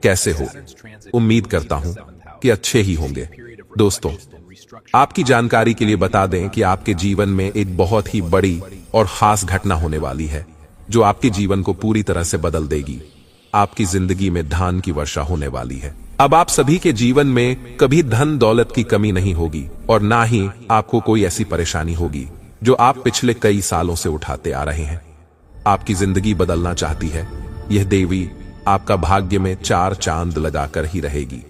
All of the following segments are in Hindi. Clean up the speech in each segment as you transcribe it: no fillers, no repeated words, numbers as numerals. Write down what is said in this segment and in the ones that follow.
कैसे हो? उम्मीद करता हूं कि अच्छे ही होंगे। दोस्तों, आपकी जानकारी के लिए बता दें कि आपके जीवन में एक बहुत ही बड़ी और खास घटना होने वाली है जो आपके जीवन को पूरी तरह से बदल देगी। आपकी जिंदगी में धन की वर्षा होने वाली है। अब आप सभी के जीवन में कभी धन दौलत की कमी नहीं होगी और ना ही आपको कोई ऐसी परेशानी होगी जो आप पिछले कई सालों से उठाते आ रहे हैं। आपकी जिंदगी बदलना चाहती है। यह देवी आपका भाग्य में 4 चांद लगाकर ही रहेगी,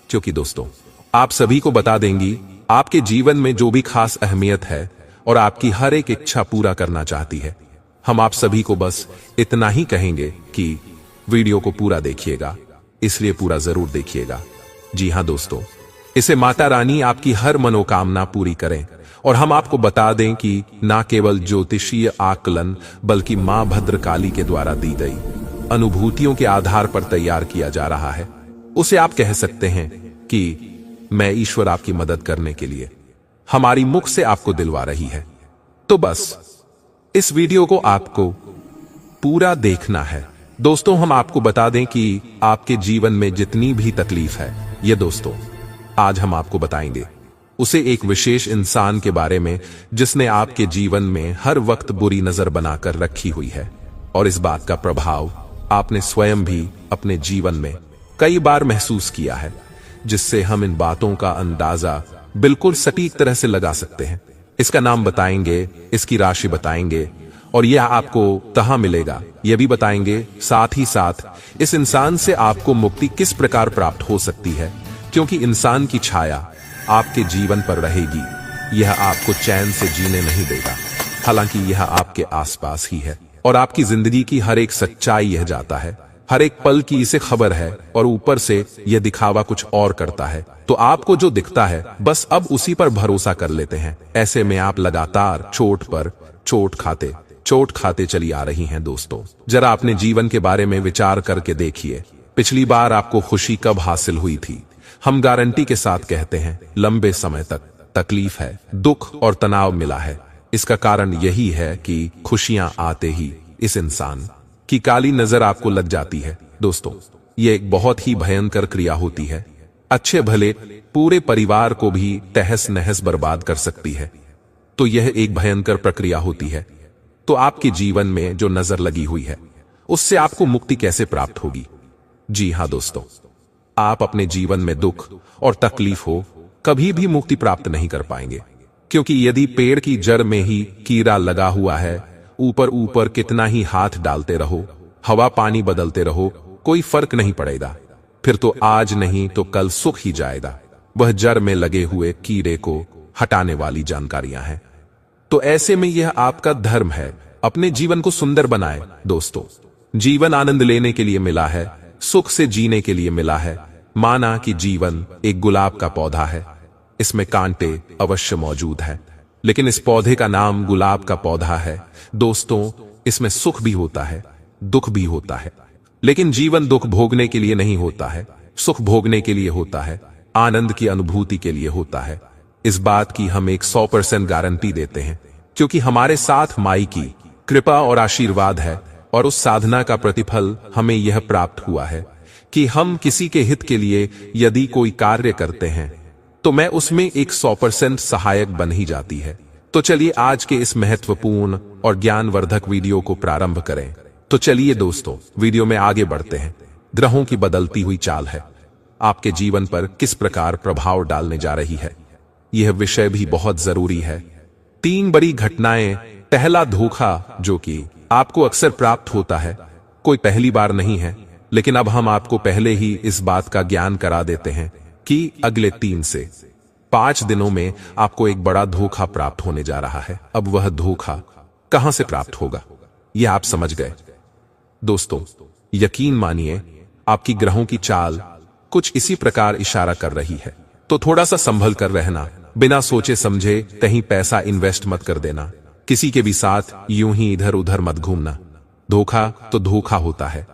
क्योंकि दोस्तों, आप सभी को बता देंगी आपके जीवन में जो भी खास अहमियत है और आपकी हर एक इच्छा पूरा करना चाहती है। हम आप सभी को बस इतना ही कहेंगे कि वीडियो को पूरा देखिएगा, इसलिए पूरा जरूर देखिएगा। जी हां दोस्तों, इसे माता रानी आपकी हर मनोकामना पूरी करें। और हम आपको बता दें कि ना केवल ज्योतिषीय आकलन बल्कि मां भद्रकाली के द्वारा दी गई अनुभूतियों के आधार पर तैयार किया जा रहा है। उसे आप कह सकते हैं कि मैं ईश्वर आपकी मदद करने के लिए हमारी मुख से आपको दिलवा रही है। तो बस इस वीडियो को आपको पूरा देखना है। दोस्तों, हम आपको बता दें कि आपके जीवन में जितनी भी तकलीफ है, ये दोस्तों आज हम आपको बताएंगे उसे एक विशेष इंसान के बारे में जिसने आपके जीवन में हर वक्त बुरी नजर बनाकर रखी हुई है। और इस बात का प्रभाव आपने स्वयं भी अपने जीवन में कई बार महसूस किया है, जिससे हम इन बातों का अंदाजा बिल्कुल सटीक तरह से लगा सकते हैं। इसका नाम बताएंगे, इसकी राशि बताएंगे और यह आपको कहां मिलेगा यह भी बताएंगे। साथ ही साथ इस इंसान से आपको मुक्ति किस प्रकार प्राप्त हो सकती है, क्योंकि इंसान की छाया आपके जीवन पर रहेगी। यह आपको चैन से जीने नहीं देगा, हालांकि यह आपके आसपास ही है और आपकी जिंदगी की हर एक सच्चाई यह जाता है। हर एक पल की इसे खबर है और ऊपर से यह दिखावा कुछ और करता है। तो आपको जो दिखता है बस अब उसी पर भरोसा कर लेते हैं। ऐसे में आप लगातार चोट पर चोट खाते चली आ रही हैं। दोस्तों, जरा अपने जीवन के बारे में विचार करके देखिए। पिछली बार आपको खुशी कब हासिल हुई थी? हम गारंटी के साथ कहते हैं लंबे समय तक तकलीफ है, दुख और तनाव मिला है। इसका कारण यही है कि खुशियां आते ही इस इंसान की काली नजर आपको लग जाती है। दोस्तों, यह एक बहुत ही भयंकर क्रिया होती है। अच्छे भले पूरे परिवार को भी तहस नहस बर्बाद कर सकती है। तो यह एक भयंकर प्रक्रिया होती है। तो आपके जीवन में जो नजर लगी हुई है उससे आपको मुक्ति कैसे प्राप्त होगी? जी हां दोस्तों, आप अपने जीवन में दुख और तकलीफ हो कभी भी मुक्ति प्राप्त नहीं कर पाएंगे, क्योंकि यदि पेड़ की जड़ में ही कीड़ा लगा हुआ है, ऊपर कितना ही हाथ डालते रहो, हवा पानी बदलते रहो, कोई फर्क नहीं पड़ेगा। फिर तो आज नहीं तो कल सुख ही जाएगा। वह जड़ में लगे हुए कीड़े को हटाने वाली जानकारियां हैं। तो ऐसे में यह आपका धर्म है, अपने जीवन को सुंदर बनाए। दोस्तों, जीवन आनंद लेने के लिए मिला है, सुख से जीने के लिए मिला है। माना कि जीवन एक गुलाब का पौधा है, इसमें कांटे अवश्य मौजूद है, लेकिन इस पौधे का नाम गुलाब का पौधा है। दोस्तों, इसमें सुख भी होता है, दुख भी होता है, लेकिन जीवन दुख भोगने के लिए नहीं होता है, सुख भोगने के लिए होता है, आनंद की अनुभूति के लिए होता है। इस बात की हम एक 100% गारंटी देते हैं, क्योंकि हमारे साथ माई की कृपा और आशीर्वाद है और उस साधना का प्रतिफल हमें यह प्राप्त हुआ है कि हम किसी के हित के लिए यदि कोई कार्य करते हैं तो मैं उसमें एक 100% सहायक बन ही जाती है। तो चलिए आज के इस महत्वपूर्ण और ज्ञानवर्धक वीडियो को प्रारंभ करें। तो चलिए दोस्तों, वीडियो में आगे बढ़ते हैं। ग्रहों की बदलती हुई चाल है आपके जीवन पर किस प्रकार प्रभाव डालने जा रही है, यह विषय भी बहुत जरूरी है। 3 बड़ी घटनाएं। पहला, धोखा, जो कि आपको अक्सर प्राप्त होता है। कोई पहली बार नहीं है, लेकिन अब हम आपको पहले ही इस बात का ज्ञान करा देते हैं कि अगले 3 से 5 दिनों में आपको एक बड़ा धोखा प्राप्त होने जा रहा है। अब वह धोखा कहां से प्राप्त होगा, यह आप समझ गए। दोस्तों, यकीन मानिए आपकी ग्रहों की चाल कुछ इसी प्रकार इशारा कर रही है। तो थोड़ा सा संभल कर रहना, बिना सोचे समझे कहीं पैसा इन्वेस्ट मत कर देना, किसी के भी साथ यूं ही इधर उधर मत घूमना। धोखा तो धोखा होता है।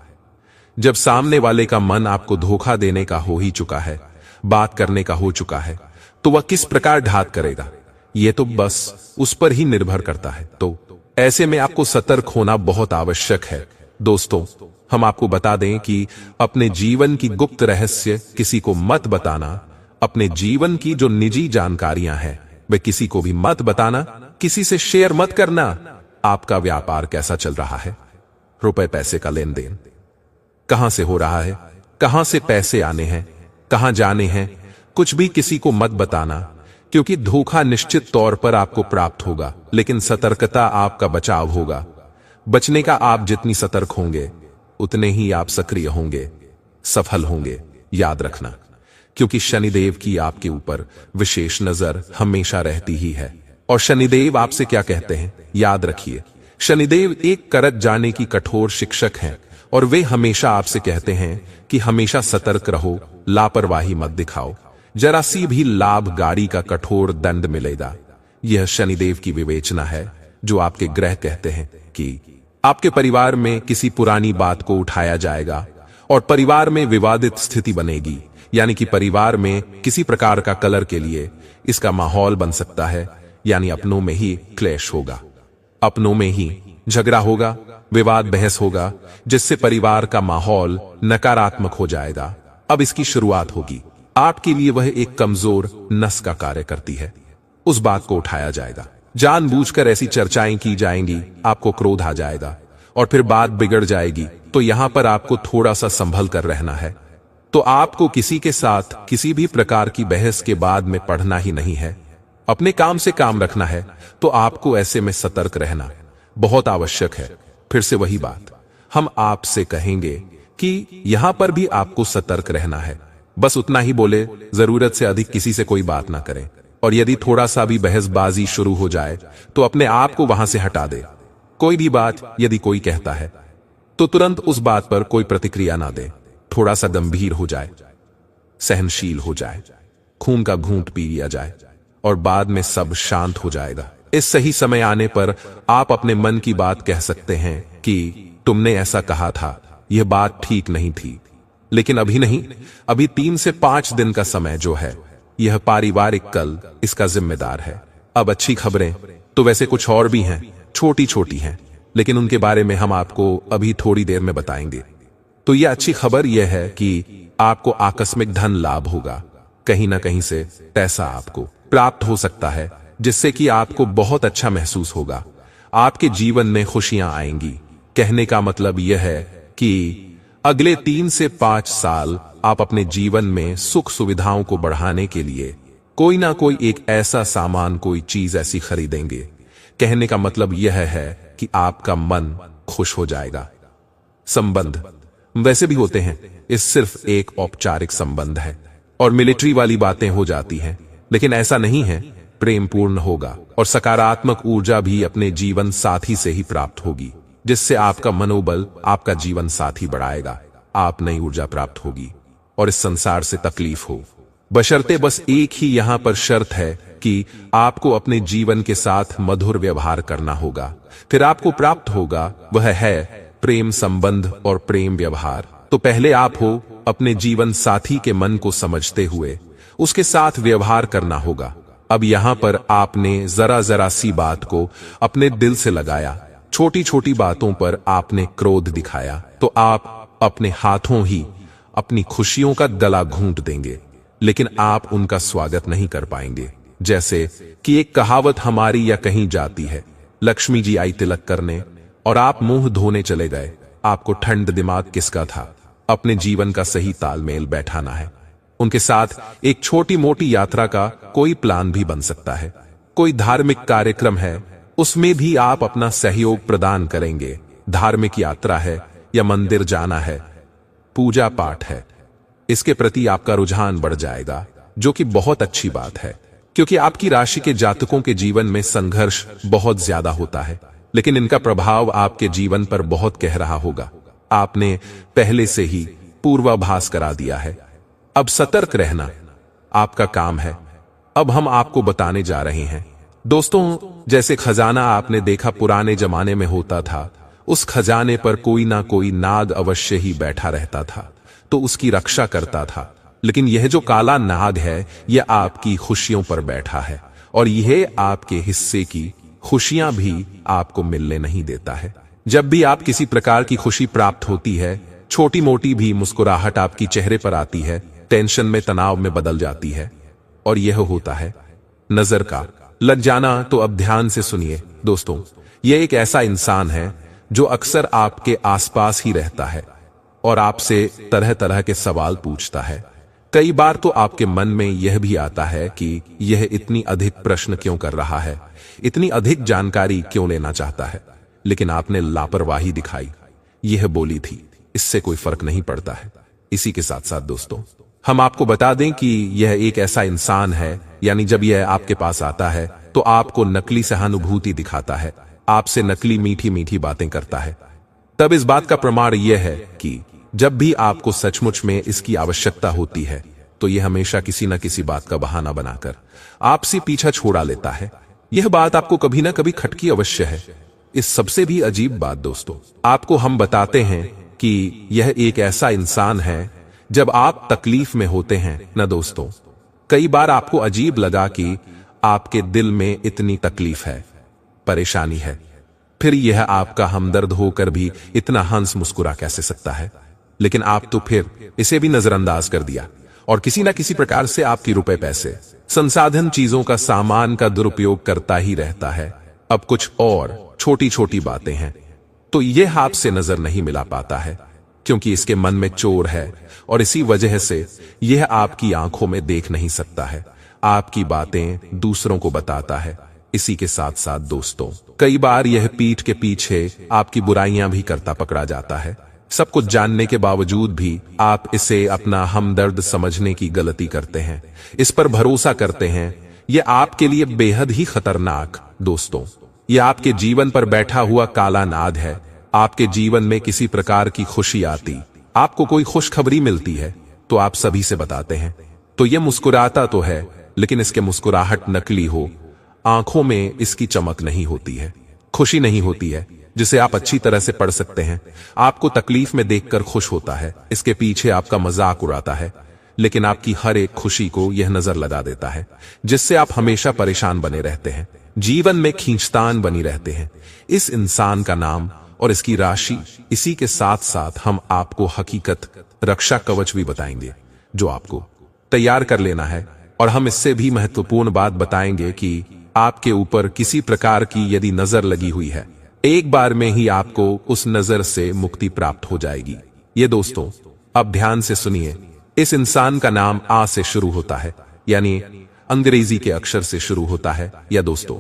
जब सामने वाले का मन आपको धोखा देने का हो ही चुका है, बात करने का हो चुका है, तो वह किस प्रकार घात करेगा, यह तो बस उस पर ही निर्भर करता है। तो ऐसे में आपको सतर्क होना बहुत आवश्यक है। दोस्तों, हम आपको बता दें कि अपने जीवन की गुप्त रहस्य किसी को मत बताना, अपने जीवन की जो निजी जानकारियां हैं वे किसी को भी मत बताना, किसी से शेयर मत करना। आपका व्यापार कैसा चल रहा है, रुपए पैसे का लेन देन कहां से हो रहा है, कहां से पैसे आने हैं, कहां जाने हैं, कुछ भी किसी को मत बताना, क्योंकि धोखा निश्चित तौर पर आपको प्राप्त होगा, लेकिन सतर्कता आपका बचाव होगा। बचने का आप जितनी सतर्क होंगे उतने ही आप सक्रिय होंगे, सफल होंगे। याद रखना, क्योंकि शनिदेव की आपके ऊपर विशेष नजर हमेशा रहती ही है। और शनिदेव आपसे क्या कहते हैं, याद रखिए, शनिदेव एक करत जाने की कठोर शिक्षक हैं और वे हमेशा आपसे कहते हैं कि हमेशा सतर्क रहो, लापरवाही मत दिखाओ, जरा सी भी लाभ गाड़ी का कठोर दंड मिलेगा। यह शनिदेव की विवेचना है जो आपके ग्रह कहते हैं कि आपके परिवार में किसी पुरानी बात को उठाया जाएगा और परिवार में विवादित स्थिति बनेगी, यानी कि परिवार में किसी प्रकार का कलर के लिए इसका माहौल बन सकता है, यानी अपनों में ही क्लेश होगा, अपनों में ही झगड़ा होगा, विवाद बहस होगा, जिससे परिवार का माहौल नकारात्मक हो जाएगा। अब इसकी शुरुआत होगी, आपके लिए वह एक कमजोर नस का कार्य करती है, उस बात को उठाया जाएगा, जानबूझकर ऐसी चर्चाएं की जाएंगी, आपको क्रोध आ जाएगा और फिर बात बिगड़ जाएगी। तो यहां पर आपको थोड़ा सा संभल कर रहना है। तो आपको किसी के साथ किसी भी प्रकार की बहस के बाद में पढ़ना ही नहीं है, अपने काम से काम रखना है। तो आपको ऐसे में सतर्क रहना बहुत आवश्यक है। फिर से वही बात हम आपसे कहेंगे कि यहां पर भी आपको सतर्क रहना है। बस उतना ही बोले, जरूरत से अधिक किसी से कोई बात ना करें, और यदि थोड़ा सा भी बहसबाजी शुरू हो जाए तो अपने आप को वहां से हटा दे। कोई भी बात यदि कोई कहता है तो तुरंत उस बात पर कोई प्रतिक्रिया ना दे, थोड़ा सा गंभीर हो जाए, सहनशील हो जाए, खून का घूंट पी लिया जाए और बाद में सब शांत हो जाएगा। इस सही समय आने पर आप अपने मन की बात कह सकते हैं कि तुमने ऐसा कहा था, यह बात ठीक नहीं थी, लेकिन अभी नहीं, अभी 3 से 5 दिन का समय जो है यह पारिवारिक कल इसका जिम्मेदार है। अब अच्छी खबरें तो वैसे कुछ और भी हैं, छोटी छोटी हैं, लेकिन उनके बारे में हम आपको अभी थोड़ी देर में बताएंगे। तो यह अच्छी खबर यह है कि आपको आकस्मिक धन लाभ होगा, कहीं ना कहीं से पैसा आपको प्राप्त हो सकता है, जिससे कि आपको बहुत अच्छा महसूस होगा। आपके जीवन में खुशियां आएंगी। कहने का मतलब यह है कि अगले 3 से 5 साल आप अपने जीवन में सुख सुविधाओं को बढ़ाने के लिए कोई ना कोई एक ऐसा सामान, कोई चीज ऐसी खरीदेंगे। कहने का मतलब यह है कि आपका मन खुश हो जाएगा। संबंध वैसे भी होते हैं, इस सिर्फ एक औपचारिक संबंध है और मिलिट्री वाली बातें हो जाती हैं, लेकिन ऐसा नहीं है। प्रेम पूर्ण होगा और सकारात्मक ऊर्जा भी अपने जीवन साथी से ही प्राप्त होगी, जिससे आपका मनोबल, आपका जीवन साथी बढ़ाएगा। आप नई ऊर्जा प्राप्त होगी और इस संसार से तकलीफ हो, बशर्ते बस एक ही यहां पर शर्त है कि आपको अपने जीवन के साथ मधुर व्यवहार करना होगा, फिर आपको प्राप्त होगा। वह है प्रेम संबंध और प्रेम व्यवहार। तो पहले आप हो अपने जीवन साथी के मन को समझते हुए उसके साथ व्यवहार करना होगा। अब यहां पर आपने जरा जरा सी बात को अपने दिल से लगाया, छोटी छोटी बातों पर आपने क्रोध दिखाया, तो आप अपने हाथों ही अपनी खुशियों का गला घूंट देंगे, लेकिन आप उनका स्वागत नहीं कर पाएंगे। जैसे कि एक कहावत हमारी या कहीं जाती है, लक्ष्मी जी आई तिलक करने और आप मुंह धोने चले गए। आपको ठंड दिमाग किसका था? अपने जीवन का सही तालमेल बैठाना है। उनके साथ एक छोटी मोटी यात्रा का कोई प्लान भी बन सकता है। कोई धार्मिक कार्यक्रम है, उसमें भी आप अपना सहयोग प्रदान करेंगे। धार्मिक यात्रा है या मंदिर जाना है, पूजा पाठ है, इसके प्रति आपका रुझान बढ़ जाएगा, जो कि बहुत अच्छी बात है, क्योंकि आपकी राशि के जातकों के जीवन में संघर्ष बहुत ज्यादा होता है, लेकिन इनका प्रभाव आपके जीवन पर बहुत गहरा रहा होगा। आपने पहले से ही पूर्वाभास करा दिया है। अब सतर्क रहना आपका काम है। अब हम आपको बताने जा रहे हैं दोस्तों, जैसे खजाना आपने देखा पुराने जमाने में होता था, उस खजाने पर कोई ना कोई नाग अवश्य ही बैठा रहता था, तो उसकी रक्षा करता था। लेकिन यह जो काला नाग है, यह आपकी खुशियों पर बैठा है और यह आपके हिस्से की खुशियां भी आपको मिलने नहीं देता है। जब भी आप किसी प्रकार की खुशी प्राप्त होती है, छोटी मोटी भी मुस्कुराहट आपकी चेहरे पर आती है, टेंशन में तनाव में बदल जाती है। और यह होता है नजर का लग जाना। तो अब ध्यान से सुनिए दोस्तों, यह एक ऐसा इंसान है जो अक्सर आपके आसपास ही रहता है और आपसे तरह तरह के सवाल पूछता है। कई बार तो आपके मन में यह भी आता है कि यह इतनी अधिक प्रश्न क्यों कर रहा है, इतनी अधिक जानकारी क्यों लेना चाहता है, लेकिन आपने लापरवाही दिखाई। यह बोली थी, इससे कोई फर्क नहीं पड़ता है। इसी के साथ साथ दोस्तों, हम आपको बता दें कि यह एक ऐसा इंसान है, यानी जब यह आपके पास आता है तो आपको नकली सहानुभूति दिखाता है, आपसे नकली मीठी मीठी बातें करता है। तब इस बात का प्रमाण यह है कि जब भी आपको सचमुच में इसकी आवश्यकता होती है तो यह हमेशा किसी न किसी बात का बहाना बनाकर आपसे पीछा छोड़ा लेता है। यह बात आपको कभी ना कभी खटकी अवश्य है। इस सबसे भी अजीब बात दोस्तों, आपको हम बताते हैं कि यह एक ऐसा इंसान है, जब आप तकलीफ में होते हैं ना दोस्तों, कई बार आपको अजीब लगा कि आपके दिल में इतनी तकलीफ है, परेशानी है, फिर यह आपका हमदर्द होकर भी इतना हंस मुस्कुरा कैसे सकता है। लेकिन आप तो फिर इसे भी नजरअंदाज कर दिया और किसी ना किसी प्रकार से आपकी रुपए पैसे संसाधन चीजों का सामान का दुरुपयोग करता ही रहता है। अब कुछ और छोटी छोटी बातें हैं तो यह आपसे नजर नहीं मिला पाता है, क्योंकि इसके मन में चोर है और इसी वजह से यह आपकी आंखों में देख नहीं सकता है, आपकी बातें दूसरों को बताता है। इसी के साथ साथ दोस्तों, कई बार यह पीठ के पीछे आपकी बुराइयां भी करता पकड़ा जाता है। सब कुछ जानने के बावजूद भी आप इसे अपना हमदर्द समझने की गलती करते हैं, इस पर भरोसा करते हैं। यह आपके लिए बेहद ही खतरनाक दोस्तों, यह आपके जीवन पर बैठा हुआ काला नाग है। आपके जीवन में किसी प्रकार की खुशी आती, आपको कोई खुशखबरी मिलती है तो आप सभी से बताते हैं, तो यह मुस्कुराता तो है लेकिन इसके मुस्कुराहट नकली हो, आंखों में इसकी चमक नहीं होती है, खुशी नहीं होती है जिसे आप अच्छी तरह से पढ़ सकते हैं। आपको तकलीफ में देखकर खुश होता है, इसके पीछे आपका मजाक उड़ाता है, लेकिन आपकी हर एक खुशी को यह नजर लगा देता है, जिससे आप हमेशा परेशान बने रहते हैं, जीवन में खींचतान बनी रहते हैं। इस इंसान का नाम और इसकी राशि, इसी के साथ साथ हम आपको हकीकत रक्षा कवच भी बताएंगे जो आपको तैयार कर लेना है। और हम इससे भी महत्वपूर्ण बात बताएंगे कि आपके ऊपर किसी प्रकार की यदि नजर लगी हुई है, एक बार में ही आपको उस नजर से मुक्ति प्राप्त हो जाएगी। ये दोस्तों, अब ध्यान से सुनिए। इस इंसान का नाम आ से शुरू होता है, यानी अंग्रेजी के अक्षर से शुरू होता है या दोस्तों,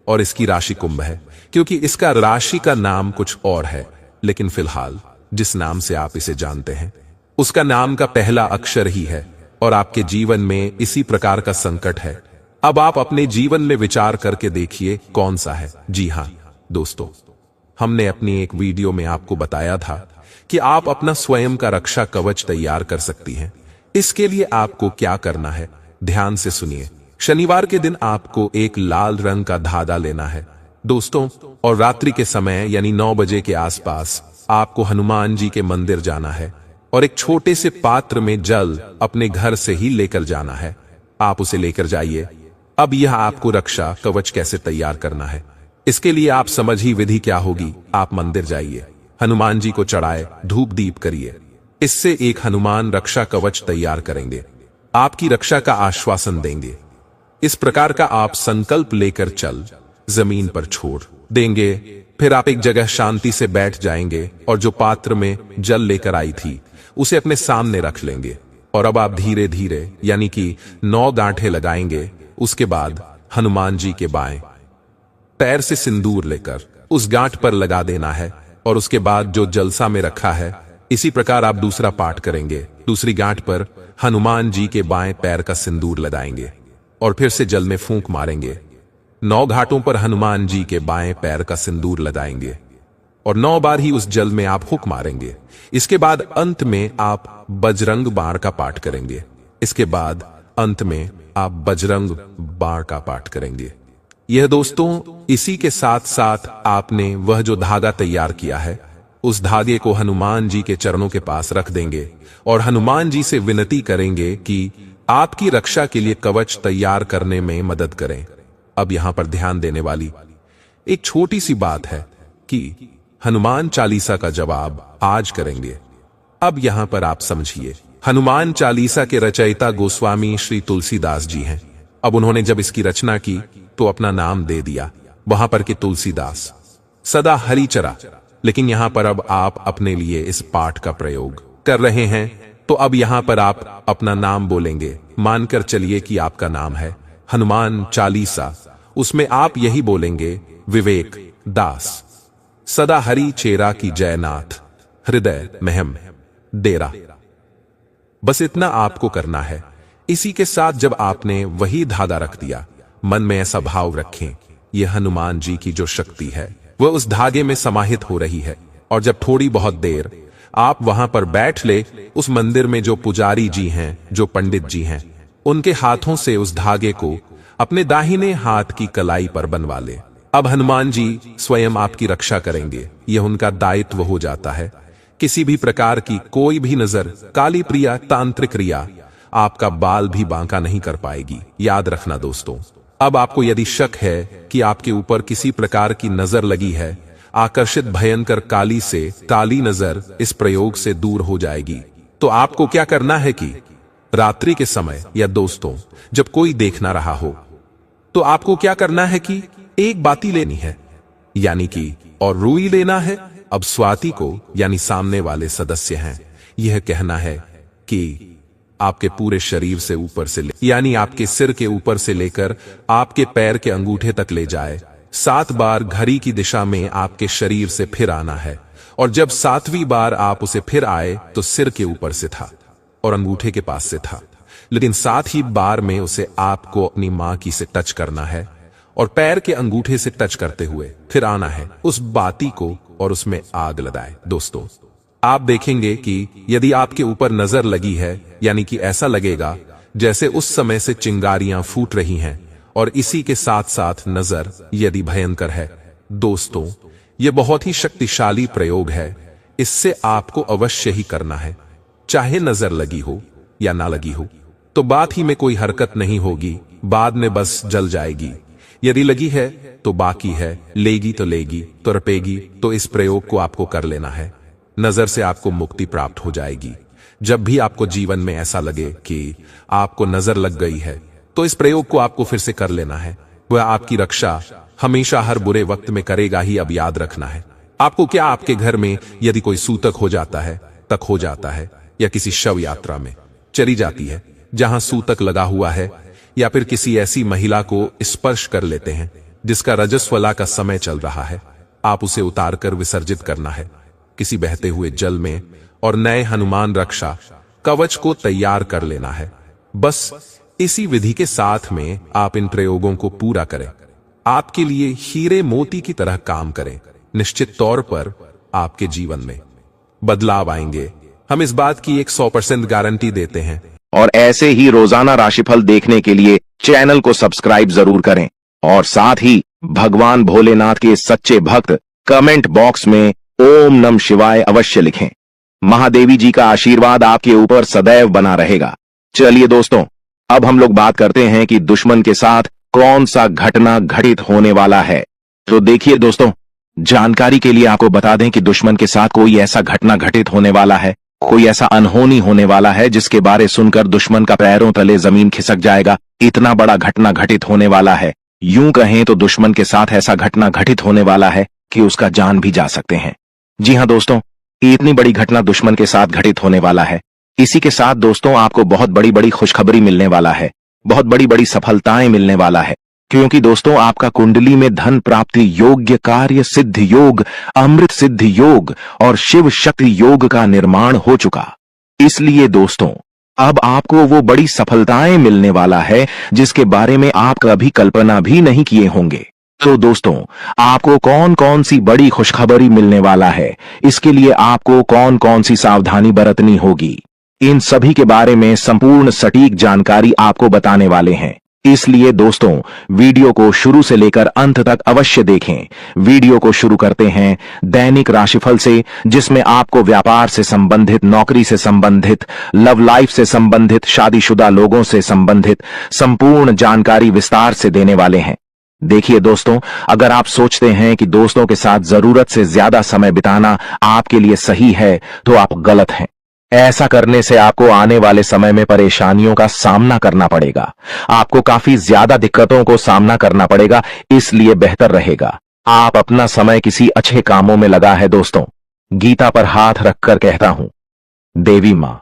और इसकी राशि कुंभ है, क्योंकि इसका राशि का नाम कुछ और है, लेकिन फिलहाल जिस नाम से आप इसे जानते हैं उसका नाम का पहला अक्षर ही है। और आपके जीवन में इसी प्रकार का संकट है। अब आप अपने जीवन में विचार करके देखिए कौन सा है। जी हां दोस्तों, हमने अपनी एक वीडियो में आपको बताया था कि आप अपना स्वयं का रक्षा कवच तैयार कर सकती हैं। इसके लिए आपको क्या करना है, ध्यान से सुनिए। शनिवार के दिन आपको एक लाल रंग का धागा लेना है दोस्तों, और रात्रि के समय यानी 9 बजे के आसपास आपको हनुमान जी के मंदिर जाना है और एक छोटे से पात्र में जल अपने घर से ही लेकर जाना है। आप उसे लेकर जाइए। अब यह आपको रक्षा कवच कैसे तैयार करना है, इसके लिए आप समझ ही विधि क्या होगी। आप मंदिर जाइए, हनुमान जी को चढ़ाए, धूप दीप करिए, इससे एक हनुमान रक्षा कवच तैयार करेंगे, आपकी रक्षा का आश्वासन देंगे। इस प्रकार का आप संकल्प लेकर चल जमीन पर छोड़ देंगे। फिर आप एक जगह शांति से बैठ जाएंगे और जो पात्र में जल लेकर आई थी उसे अपने सामने रख लेंगे। और अब आप धीरे धीरे यानी कि 9 गांठें लगाएंगे। उसके बाद हनुमान जी के बाएं पैर से सिंदूर लेकर उस गांठ पर लगा देना है और उसके बाद जो जलसा में रखा है, इसी प्रकार आप दूसरा पाठ करेंगे। दूसरी गांठ पर हनुमान जी के बाएं पैर का सिंदूर लगाएंगे और फिर से जल में फूंक मारेंगे। 9 घाटों पर हनुमान जी के बाएं पैर का सिंदूर लगाएंगे और 9 बार ही उस जल में आप हुक मारेंगे। इसके बाद अंत में आप बजरंग बाण का पाठ करेंगे। इसके बाद अंत में आप बजरंग बाण का पाठ करेंगे। यह दोस्तों, इसी के साथ साथ आपने वह जो धागा तैयार किया है, उस धागे को हनुमान जी के चरणों के पास रख देंगे और हनुमान जी से विनती करेंगे कि आपकी रक्षा के लिए कवच तैयार करने में मदद करें। अब यहां पर ध्यान देने वाली एक छोटी सी बात है कि हनुमान चालीसा का जवाब आज करेंगे। अब यहां पर आप समझिए, हनुमान चालीसा के रचयिता गोस्वामी श्री तुलसीदास जी हैं। अब उन्होंने जब इसकी रचना की तो अपना नाम दे दिया वहां पर कि तुलसीदास, सदा हरिचरा। लेकिन यहां पर अब आप अपने लिए इस पाठ का प्रयोग कर रहे हैं, तो अब यहां पर आप अपना नाम बोलेंगे। मानकर चलिए कि आपका नाम है हनुमान चालीसा, उसमें आप यही बोलेंगे, विवेक दास, सदा हरि चेरा की जयनाथ, हृदय महम डेरा। बस इतना आपको करना है। इसी के साथ जब आपने वही धागा रख दिया, मन में ऐसा भाव रखें, यह हनुमान जी की जो शक्ति है वह उस धागे में समाहित हो रही है। और जब थोड़ी बहुत देर आप वहां पर बैठ ले, उस मंदिर में जो पुजारी जी हैं, जो पंडित जी हैं, उनके हाथों से उस धागे को अपने दाहिने हाथ की कलाई पर बनवा ले। अब हनुमान जी स्वयं आपकी रक्षा करेंगे, यह उनका दायित्व हो जाता है। किसी भी प्रकार की कोई भी नजर, काली प्रिया, तांत्रिक क्रिया आपका बाल भी बांका नहीं कर पाएगी। याद रखना दोस्तों। अब आपको यदि शक है कि आपके ऊपर किसी प्रकार की नजर लगी है, आकर्षित भयंकर काली से काली नजर इस प्रयोग से दूर हो जाएगी, तो आपको क्या करना है कि रात्रि के समय या दोस्तों जब कोई देख ना रहा हो, तो आपको क्या करना है कि एक बाती लेनी है, यानी कि और रुई लेना है। अब स्वाति को, यानी सामने वाले सदस्य हैं, यह कहना है कि आपके पूरे शरीर से ऊपर से यानी आपके सिर के ऊपर से लेकर आपके पैर के अंगूठे तक ले जाए। 7 बार घड़ी की दिशा में आपके शरीर से फिर आना है। और जब 7वीं बार आप उसे फिर आए तो सिर के ऊपर से था और अंगूठे के पास से था, लेकिन 7 ही बार में उसे आपको अपनी मां की से टच करना है और पैर के अंगूठे से टच करते हुए फिर आना है उस बाती को और उसमें आग लगाए। दोस्तों आप देखेंगे कि यदि आपके ऊपर नजर लगी है, यानी कि ऐसा लगेगा जैसे उस समय से चिंगारियां फूट रही हैं, और इसी के साथ साथ नजर यदि भयंकर है, दोस्तों यह बहुत ही शक्तिशाली प्रयोग है। इससे आपको अवश्य ही करना है, चाहे नजर लगी हो या ना लगी हो, तो बात ही में कोई हरकत नहीं होगी, बाद में बस जल जाएगी। यदि लगी है तो बाकी है, लेगी तो लेगी, तो रपेगी, तो इस प्रयोग को आपको कर लेना है। नजर से आपको मुक्ति प्राप्त हो जाएगी। जब भी आपको जीवन में ऐसा लगे कि आपको नजर लग गई है, तो इस प्रयोग को आपको फिर से कर लेना है। वह आपकी रक्षा हमेशा हर बुरे वक्त में करेगा ही। अब याद रखना है आपको, क्या आपके घर में यदि कोई सूतक हो जाता है, तक हो जाता है, या किसी शव यात्रा में चली जाती है जहां सूतक लगा हुआ है, या फिर किसी ऐसी महिला को स्पर्श कर लेते हैं जिसका रजस्वला का समय चल रहा है, आप उसे उतारकर विसर्जित करना है किसी बहते हुए जल में, और नए हनुमान रक्षा कवच को तैयार कर लेना है। बस इसी विधि के साथ में आप इन प्रयोगों को पूरा करें, आपके लिए हीरे मोती की तरह काम करें। निश्चित तौर पर आपके जीवन में बदलाव आएंगे। हम इस बात की 100% गारंटी देते हैं। और ऐसे ही रोजाना राशिफल देखने के लिए चैनल को सब्सक्राइब जरूर करें, और साथ ही भगवान भोलेनाथ के सच्चे भक्त कमेंट बॉक्स में ओम नमः शिवाय अवश्य लिखें। महादेवी जी का आशीर्वाद आपके ऊपर सदैव बना रहेगा। चलिए दोस्तों, अब हम लोग बात करते हैं कि दुश्मन के साथ कौन सा घटना घटित होने वाला है। तो देखिए दोस्तों, जानकारी के लिए आपको बता दें कि दुश्मन के साथ कोई ऐसा घटना घटित होने वाला है, कोई ऐसा अनहोनी होने वाला है जिसके बारे सुनकर दुश्मन का पैरों तले जमीन खिसक जाएगा। इतना बड़ा घटना घटित होने वाला है, यूं कहें तो दुश्मन के साथ ऐसा घटना घटित होने वाला है कि उसका जान भी जा सकते हैं। जी हां दोस्तों, इतनी बड़ी घटना दुश्मन के साथ घटित होने वाला है। इसी के साथ दोस्तों आपको बहुत बड़ी बड़ी खुशखबरी मिलने वाला है, बहुत बड़ी बड़ी सफलताएं मिलने वाला है, क्योंकि दोस्तों आपका कुंडली में धन प्राप्ति योग्य, कार्य सिद्ध योग, अमृत सिद्ध योग और शिव शक्ति योग का निर्माण हो चुका। इसलिए दोस्तों अब आपको वो बड़ी सफलताएं मिलने वाला है जिसके बारे में आप कभी कल्पना भी नहीं किए होंगे। तो दोस्तों आपको कौन कौन सी बड़ी खुशखबरी मिलने वाला है, इसके लिए आपको कौन कौन सी सावधानी बरतनी होगी, इन सभी के बारे में संपूर्ण सटीक जानकारी आपको बताने वाले हैं। इसलिए दोस्तों वीडियो को शुरू से लेकर अंत तक अवश्य देखें। वीडियो को शुरू करते हैं दैनिक राशिफल से, जिसमें आपको व्यापार से संबंधित, नौकरी से संबंधित, लव लाइफ से संबंधित, शादीशुदा लोगों से संबंधित संपूर्ण जानकारी विस्तार से देने वाले हैं। देखिए दोस्तों, अगर आप सोचते हैं कि दोस्तों के साथ जरूरत से ज्यादा समय बिताना आपके लिए सही है, तो आप गलत हैं। ऐसा करने से आपको आने वाले समय में परेशानियों का सामना करना पड़ेगा। आपको काफी ज्यादा दिक्कतों को सामना करना पड़ेगा, इसलिए बेहतर रहेगा आप अपना समय किसी अच्छे कामों में लगा है। दोस्तों, गीता पर हाथ रखकर कहता हूं, देवी मां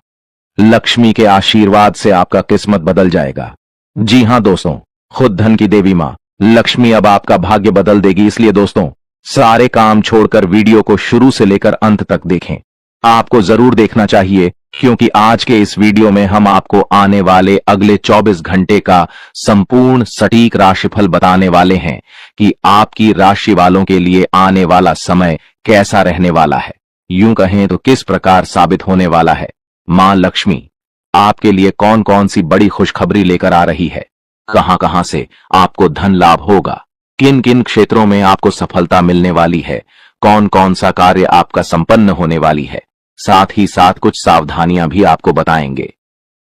लक्ष्मी के आशीर्वाद से आपका किस्मत बदल जाएगा। जी हां दोस्तों, खुद धन की देवी मां लक्ष्मी अब आपका भाग्य बदल देगी। इसलिए दोस्तों, सारे काम छोड़कर वीडियो को शुरू से लेकर अंत तक देखें। आपको जरूर देखना चाहिए, क्योंकि आज के इस वीडियो में हम आपको आने वाले अगले 24 घंटे का संपूर्ण सटीक राशिफल बताने वाले हैं कि आपकी राशि वालों के लिए आने वाला समय कैसा रहने वाला है। यूं कहें तो किस प्रकार साबित होने वाला है। मां लक्ष्मी आपके लिए कौन कौन सी बड़ी खुशखबरी लेकर आ रही है, कहां कहां से आपको धन लाभ होगा, किन किन क्षेत्रों में आपको सफलता मिलने वाली है, कौन कौन सा कार्य आपका संपन्न होने वाली है, साथ ही साथ कुछ सावधानियां भी आपको बताएंगे।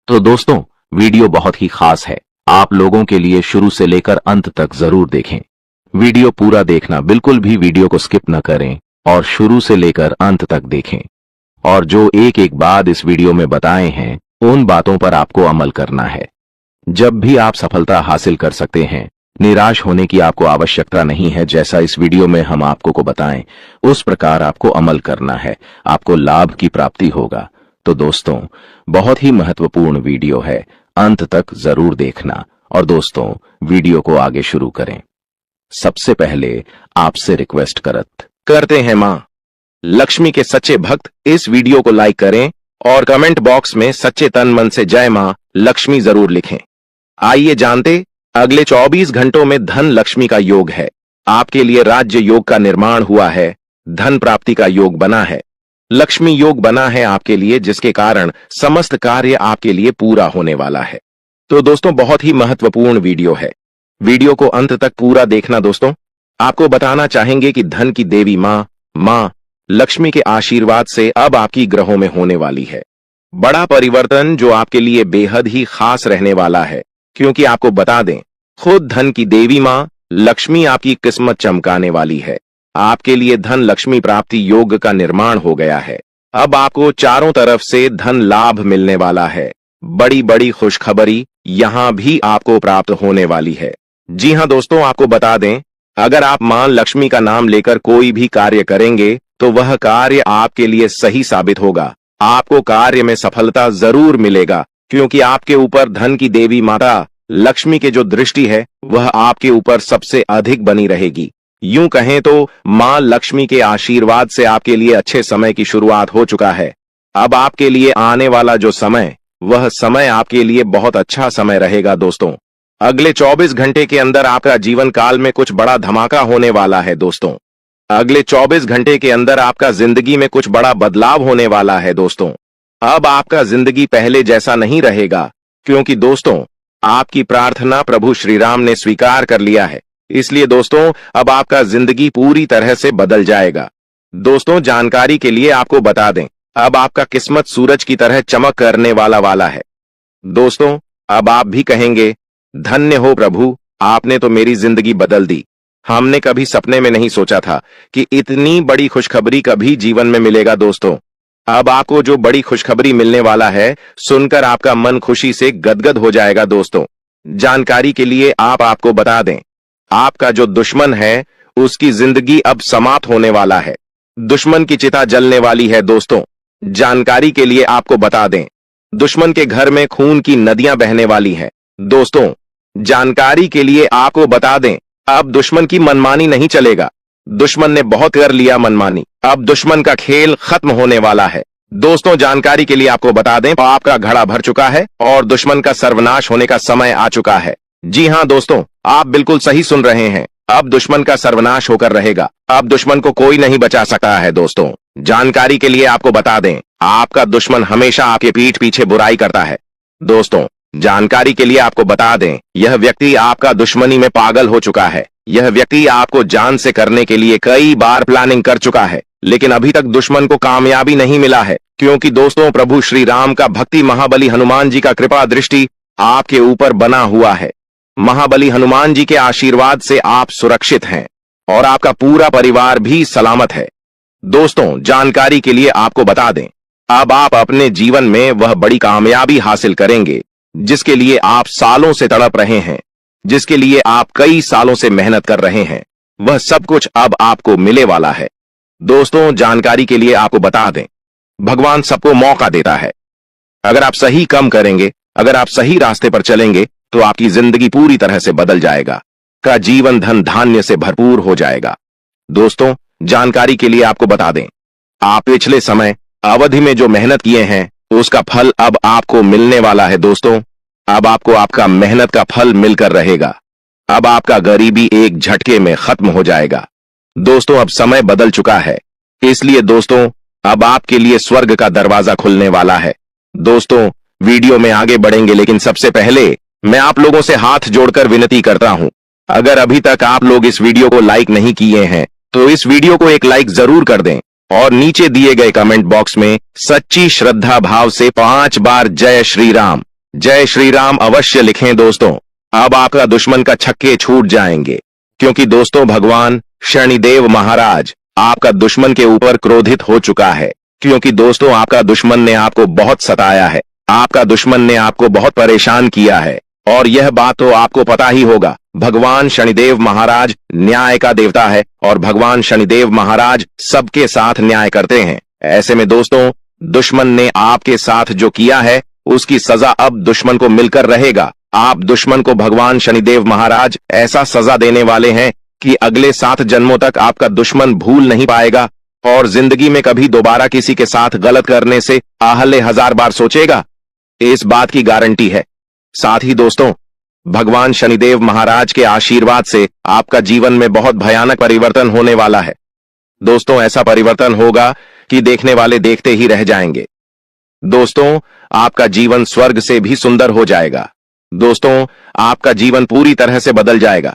तो दोस्तों, वीडियो बहुत ही खास है, आप लोगों के लिए शुरू से लेकर अंत तक जरूर देखें। वीडियो पूरा देखना, बिल्कुल भी वीडियो को स्किप न करें और शुरू से लेकर अंत तक देखें। और जो एक एक बात इस वीडियो में बताए हैं, उन बातों पर आपको अमल करना है। जब भी आप सफलता हासिल कर सकते हैं, निराश होने की आपको आवश्यकता नहीं है। जैसा इस वीडियो में हम आपको को बताएं, उस प्रकार आपको अमल करना है, आपको लाभ की प्राप्ति होगा। तो दोस्तों, बहुत ही महत्वपूर्ण वीडियो है, अंत तक जरूर देखना। और दोस्तों, वीडियो को आगे शुरू करें। सबसे पहले आपसे रिक्वेस्ट करते हैं, मां लक्ष्मी के सच्चे भक्त इस वीडियो को लाइक करें और कमेंट बॉक्स में सच्चे तन मन से जय मां लक्ष्मी जरूर लिखें। आइए जानते, अगले 24 घंटों में धन लक्ष्मी का योग है। आपके लिए राज्य योग का निर्माण हुआ है, धन प्राप्ति का योग बना है, लक्ष्मी योग बना है आपके लिए, जिसके कारण समस्त कार्य आपके लिए पूरा होने वाला है। तो दोस्तों, बहुत ही महत्वपूर्ण वीडियो है, वीडियो को अंत तक पूरा देखना। दोस्तों, आपको बताना चाहेंगे कि धन की देवी मां लक्ष्मी के आशीर्वाद से अब आपकी ग्रहों में होने वाली है बड़ा परिवर्तन, जो आपके लिए बेहद ही खास रहने वाला है। क्योंकि आपको बता दें, खुद धन की देवी मां लक्ष्मी आपकी किस्मत चमकाने वाली है। आपके लिए धन लक्ष्मी प्राप्ति योग का निर्माण हो गया है। अब आपको चारों तरफ से धन लाभ मिलने वाला है। बड़ी बड़ी खुशखबरी यहां भी आपको प्राप्त होने वाली है। जी हां दोस्तों, आपको बता दें, अगर आप मां लक्ष्मी का नाम लेकर कोई भी कार्य करेंगे, तो वह कार्य आपके लिए सही साबित होगा। आपको कार्य में सफलता जरूर मिलेगा, क्योंकि आपके ऊपर धन की देवी माता लक्ष्मी की जो दृष्टि है, वह आपके ऊपर सबसे अधिक बनी रहेगी। यूं कहें तो मां लक्ष्मी के आशीर्वाद से आपके लिए अच्छे समय की शुरुआत हो चुका है। अब आपके लिए आने वाला जो समय, वह समय आपके लिए बहुत अच्छा समय रहेगा। दोस्तों, अगले 24 घंटे के अंदर आपका जीवन काल में कुछ बड़ा धमाका होने वाला है। दोस्तों, अगले 24 घंटे के अंदर आपका जिंदगी में कुछ बड़ा बदलाव होने वाला है। दोस्तों, अब आपका जिंदगी पहले जैसा नहीं रहेगा, क्योंकि दोस्तों, आपकी प्रार्थना प्रभु श्री राम ने स्वीकार कर लिया है। इसलिए दोस्तों, अब आपका जिंदगी पूरी तरह से बदल जाएगा। दोस्तों, जानकारी के लिए आपको बता दें, अब आपका किस्मत सूरज की तरह चमक करने वाला है। दोस्तों, अब आप भी कहेंगे, धन्य हो प्रभु, आपने तो मेरी जिंदगी बदल दी। हमने कभी सपने में नहीं सोचा था कि इतनी बड़ी खुशखबरी कभी जीवन में मिलेगा। दोस्तों, अब आपको जो बड़ी खुशखबरी मिलने वाला है, सुनकर आपका मन खुशी से गदगद हो जाएगा। दोस्तों, जानकारी के लिए आपको बता दें, आपका जो दुश्मन है, उसकी जिंदगी अब समाप्त होने वाला है। दुश्मन की चिता जलने वाली है। दोस्तों, जानकारी के लिए आपको बता दें, दुश्मन के घर में खून की नदियां बहने वाली है। दोस्तों, जानकारी के लिए आपको बता दें, अब दुश्मन की मनमानी नहीं चलेगा। दुश्मन ने बहुत कर लिया मनमानी, अब दुश्मन का खेल खत्म होने वाला है। दोस्तों, जानकारी के लिए आपको बता दें, आपका घड़ा भर चुका है और दुश्मन का सर्वनाश होने का समय आ चुका है। जी हां दोस्तों, आप बिल्कुल सही सुन रहे हैं, अब दुश्मन का सर्वनाश होकर रहेगा। अब दुश्मन को कोई नहीं बचा सकता है। दोस्तों, जानकारी के लिए आपको बता दें, आपका दुश्मन हमेशा आपके पीठ पीछे बुराई करता है। दोस्तों, जानकारी के लिए आपको बता दें, यह व्यक्ति आपका दुश्मनी में पागल हो चुका है। यह व्यक्ति आपको जान से करने के लिए कई बार प्लानिंग कर चुका है, लेकिन अभी तक दुश्मन को कामयाबी नहीं मिला है। क्योंकि दोस्तों, प्रभु श्री राम का भक्ति महाबली हनुमान जी का कृपा दृष्टि आपके ऊपर बना हुआ है। महाबली हनुमान जी के आशीर्वाद से आप सुरक्षित हैं और आपका पूरा परिवार भी सलामत है। दोस्तों, जानकारी के लिए आपको बता दें, अब आप अपने जीवन में वह बड़ी कामयाबी हासिल करेंगे जिसके लिए आप सालों से तड़प रहे हैं, जिसके लिए आप कई सालों से मेहनत कर रहे हैं। वह सब कुछ अब आपको मिले वाला है। दोस्तों, जानकारी के लिए आपको बता दें, भगवान सबको मौका देता है। अगर आप सही काम करेंगे, अगर आप सही रास्ते पर चलेंगे तो आपकी जिंदगी पूरी तरह से बदल जाएगा, का जीवन धन धान्य से भरपूर हो जाएगा। दोस्तों, जानकारी के लिए आपको बता दें, आप पिछले समय अवधि में जो मेहनत किए हैं उसका फल अब आपको मिलने वाला है। दोस्तों, अब आपको आपका मेहनत का फल मिलकर रहेगा। अब आपका गरीबी एक झटके में खत्म हो जाएगा। दोस्तों, अब समय बदल चुका है, इसलिए दोस्तों अब आपके लिए स्वर्ग का दरवाजा खुलने वाला है। दोस्तों, वीडियो में आगे बढ़ेंगे, लेकिन सबसे पहले मैं आप लोगों से हाथ जोड़कर विनती करता हूं, अगर अभी तक आप लोग इस वीडियो को लाइक नहीं किए हैं तो इस वीडियो को एक लाइक जरूर कर दें और नीचे दिए गए कमेंट बॉक्स में सच्ची श्रद्धा भाव से 5 बार जय श्री राम अवश्य लिखें। दोस्तों, अब आपका दुश्मन का छक्के छूट जाएंगे, क्योंकि दोस्तों भगवान शनिदेव महाराज आपका दुश्मन के ऊपर क्रोधित हो चुका है, क्योंकि दोस्तों आपका दुश्मन ने आपको बहुत सताया है, आपका दुश्मन ने आपको बहुत परेशान किया है। और यह बात तो आपको पता ही होगा, भगवान शनिदेव महाराज न्याय का देवता है और भगवान शनिदेव महाराज सबके साथ न्याय करते हैं। ऐसे में दोस्तों, दुश्मन ने आपके साथ जो किया है उसकी सजा अब दुश्मन को मिलकर रहेगा। आप दुश्मन को भगवान शनिदेव महाराज ऐसा सजा देने वाले हैं कि अगले 7 जन्मों तक आपका दुश्मन भूल नहीं पाएगा और जिंदगी में कभी दोबारा किसी के साथ गलत करने से आहले 1000 बार सोचेगा, इस बात की गारंटी है। साथ ही दोस्तों, भगवान शनिदेव महाराज के आशीर्वाद से आपका जीवन में बहुत भयानक परिवर्तन होने वाला है। दोस्तों, ऐसा परिवर्तन होगा कि देखने वाले देखते ही रह जाएंगे। दोस्तों, आपका जीवन स्वर्ग से भी सुंदर हो जाएगा। दोस्तों, आपका जीवन पूरी तरह से बदल जाएगा।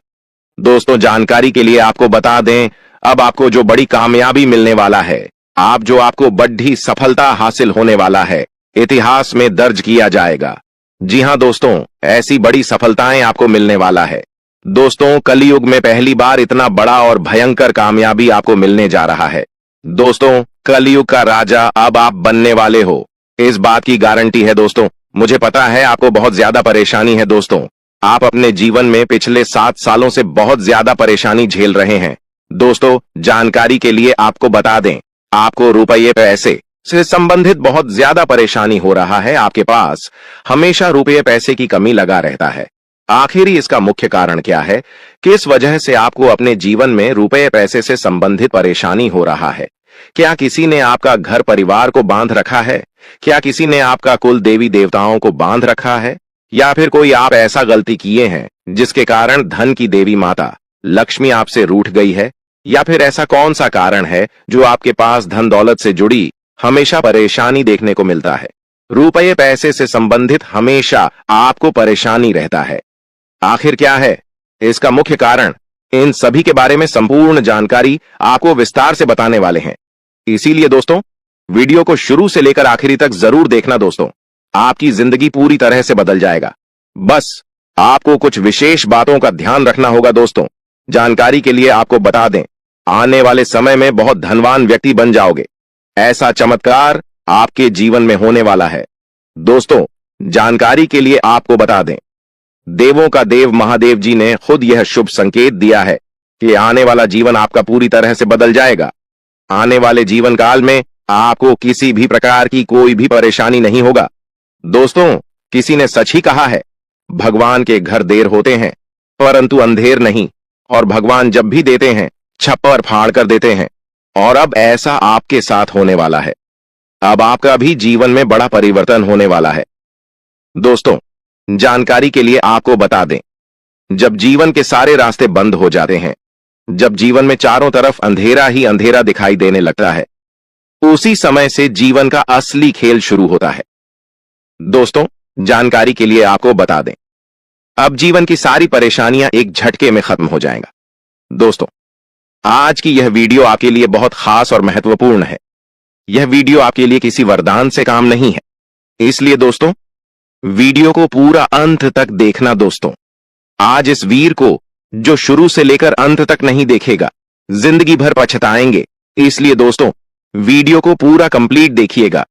दोस्तों, जानकारी के लिए आपको बता दें, अब आपको जो बड़ी कामयाबी मिलने वाला है, आपको बड़ी सफलता हासिल होने वाला है, इतिहास में दर्ज किया जाएगा। जी हां दोस्तों, ऐसी बड़ी सफलताएं आपको मिलने वाला है। दोस्तों, कलयुग में पहली बार इतना बड़ा और भयंकर कामयाबी आपको मिलने जा रहा है। दोस्तों, कलयुग का राजा अब आप बनने वाले हो, इस बात की गारंटी है। दोस्तों, मुझे पता है आपको बहुत ज्यादा परेशानी है। दोस्तों, आप अपने जीवन में पिछले 7 सालों से बहुत ज्यादा परेशानी झेल रहे हैं। दोस्तों, जानकारी के लिए आपको बता दें, आपको रुपये पैसे से संबंधित बहुत ज्यादा परेशानी हो रहा है। आपके पास हमेशा रुपये पैसे की कमी लगा रहता है। आखिर इसका मुख्य कारण क्या है? किस वजह से आपको अपने जीवन में रुपये पैसे से संबंधित परेशानी हो रहा है? क्या किसी ने आपका घर परिवार को बांध रखा है? क्या किसी ने आपका कुल देवी देवताओं को बांध रखा है? या फिर कोई आप ऐसा गलती किए हैं जिसके कारण धन की देवी माता लक्ष्मी आपसे रूठ गई है? या फिर ऐसा कौन सा कारण है जो आपके पास धन दौलत से जुड़ी हमेशा परेशानी देखने को मिलता है? रुपये पैसे से संबंधित हमेशा आपको परेशानी रहता है। आखिर क्या है इसका मुख्य कारण? इन सभी के बारे में संपूर्ण जानकारी आपको विस्तार से बताने वाले हैं। इसीलिए दोस्तों, वीडियो को शुरू से लेकर आखिरी तक जरूर देखना। दोस्तों, आपकी जिंदगी पूरी तरह से बदल जाएगा। बस आपको कुछ विशेष बातों का ध्यान रखना होगा। दोस्तों, जानकारी के लिए आपको बता दें, आने वाले समय में बहुत धनवान व्यक्ति बन जाओगे। ऐसा चमत्कार आपके जीवन में होने वाला है। दोस्तों, जानकारी के लिए आपको बता दें, देवों का देव महादेव जी ने खुद यह शुभ संकेत दिया है कि आने वाला जीवन आपका पूरी तरह से बदल जाएगा। आने वाले जीवन काल में आपको किसी भी प्रकार की कोई भी परेशानी नहीं होगा। दोस्तों, किसी ने सच ही कहा है, भगवान के घर देर होते हैं परंतु अंधेर नहीं, और भगवान जब भी देते हैं छप्पर फाड़ कर देते हैं। और अब ऐसा आपके साथ होने वाला है। अब आपका भी जीवन में बड़ा परिवर्तन होने वाला है। दोस्तों, जानकारी के लिए आपको बता दें, जब जीवन के सारे रास्ते बंद हो जाते हैं, जब जीवन में चारों तरफ अंधेरा ही अंधेरा दिखाई देने लगता है, उसी समय से जीवन का असली खेल शुरू होता है। दोस्तों, जानकारी के लिए आपको बता दें, अब जीवन की सारी परेशानियां एक झटके में खत्म हो जाएगा। दोस्तों, आज की यह वीडियो आपके लिए बहुत खास और महत्वपूर्ण है। यह वीडियो आपके लिए किसी वरदान से काम नहीं है, इसलिए दोस्तों वीडियो को पूरा अंत तक देखना। दोस्तों, आज इस वीर को जो शुरू से लेकर अंत तक नहीं देखेगा, जिंदगी भर पछताएंगे। इसलिए दोस्तों, वीडियो को पूरा कंप्लीट देखिएगा,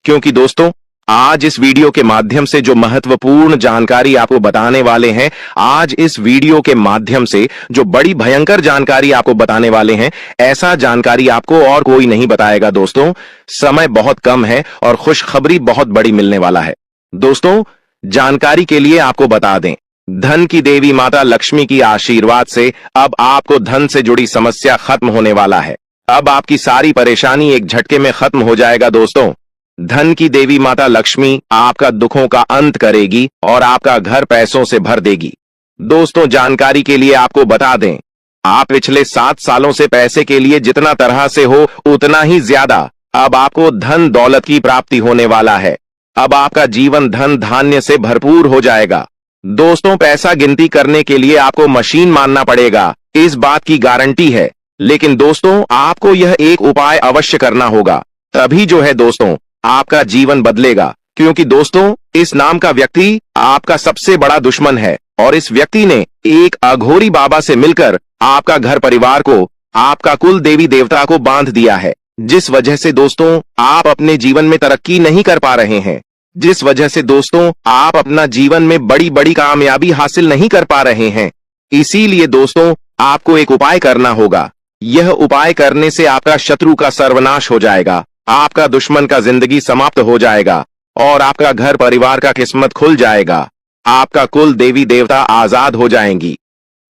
क्योंकि दोस्तों आज इस वीडियो के माध्यम से जो महत्वपूर्ण जानकारी आपको बताने वाले हैं, आज इस वीडियो के माध्यम से जो बड़ी भयंकर जानकारी आपको बताने वाले हैं, ऐसा जानकारी आपको और कोई नहीं बताएगा। दोस्तों, समय बहुत कम है और खुशखबरी बहुत बड़ी मिलने वाला है। दोस्तों, जानकारी के लिए आपको बता दें, धन की देवी माता लक्ष्मी की आशीर्वाद से अब आपको धन से जुड़ी समस्या खत्म होने वाला है। अब आपकी सारी परेशानी एक झटके में खत्म हो जाएगा। दोस्तों, धन की देवी माता लक्ष्मी आपका दुखों का अंत करेगी और आपका घर पैसों से भर देगी। दोस्तों, जानकारी के लिए आपको बता दें, आप पिछले 7 सालों से पैसे के लिए जितना तरह से हो उतना ही ज्यादा अब आपको धन दौलत की प्राप्ति होने वाला है। अब आपका जीवन धन धान्य से भरपूर हो जाएगा। दोस्तों, पैसा गिनती करने के लिए आपको मशीन मानना पड़ेगा, इस बात की गारंटी है। लेकिन दोस्तों, आपको यह एक उपाय अवश्य करना होगा, तभी जो है दोस्तों आपका जीवन बदलेगा। क्योंकि दोस्तों, इस नाम का व्यक्ति आपका सबसे बड़ा दुश्मन है और इस व्यक्ति ने एक अघोरी बाबा से मिलकर आपका घर परिवार को, आपका कुल देवी देवता को बांध दिया है, जिस वजह से दोस्तों आप अपने जीवन में तरक्की नहीं कर पा रहे हैं, जिस वजह से दोस्तों आप अपना जीवन में बड़ी बड़ी कामयाबी हासिल नहीं कर पा रहे हैं। इसीलिए दोस्तों आपको एक उपाय करना होगा। यह उपाय करने से आपका शत्रु का सर्वनाश हो जाएगा, आपका दुश्मन का जिंदगी समाप्त हो जाएगा और आपका घर परिवार का किस्मत खुल जाएगा। आपका कुल देवी देवता आजाद हो जाएंगी।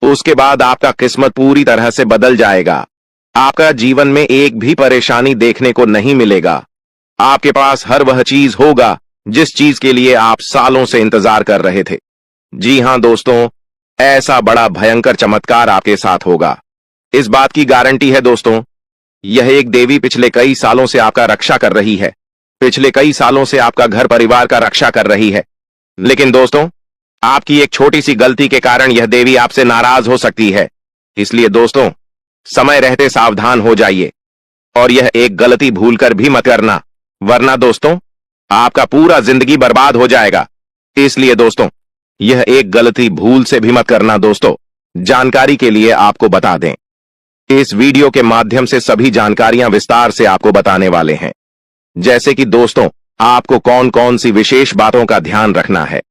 उसके बाद आपका किस्मत पूरी तरह से बदल जाएगा। आपका जीवन में एक भी परेशानी देखने को नहीं मिलेगा। आपके पास हर वह चीज होगा जिस चीज के लिए आप सालों से इंतजार कर रहे थे। जी हां दोस्तों, ऐसा बड़ा भयंकर चमत्कार आपके साथ होगा, इस बात की गारंटी है। दोस्तों, यह एक देवी पिछले कई सालों से आपका रक्षा कर रही है, पिछले कई सालों से आपका घर परिवार का रक्षा कर रही है। लेकिन दोस्तों, आपकी एक छोटी सी गलती के कारण यह देवी आपसे नाराज हो सकती है। इसलिए दोस्तों, समय रहते सावधान हो जाइए और यह एक गलती भूलकर भी मत करना, वरना दोस्तों आपका पूरा जिंदगी बर्बाद हो जाएगा। इसलिए दोस्तों, यह एक गलती भूल से भी मत करना। दोस्तों, जानकारी के लिए आपको बता दें, इस वीडियो के माध्यम से सभी जानकारियां विस्तार से आपको बताने वाले हैं। जैसे कि दोस्तों, आपको कौन कौन सी विशेष बातों का ध्यान रखना है,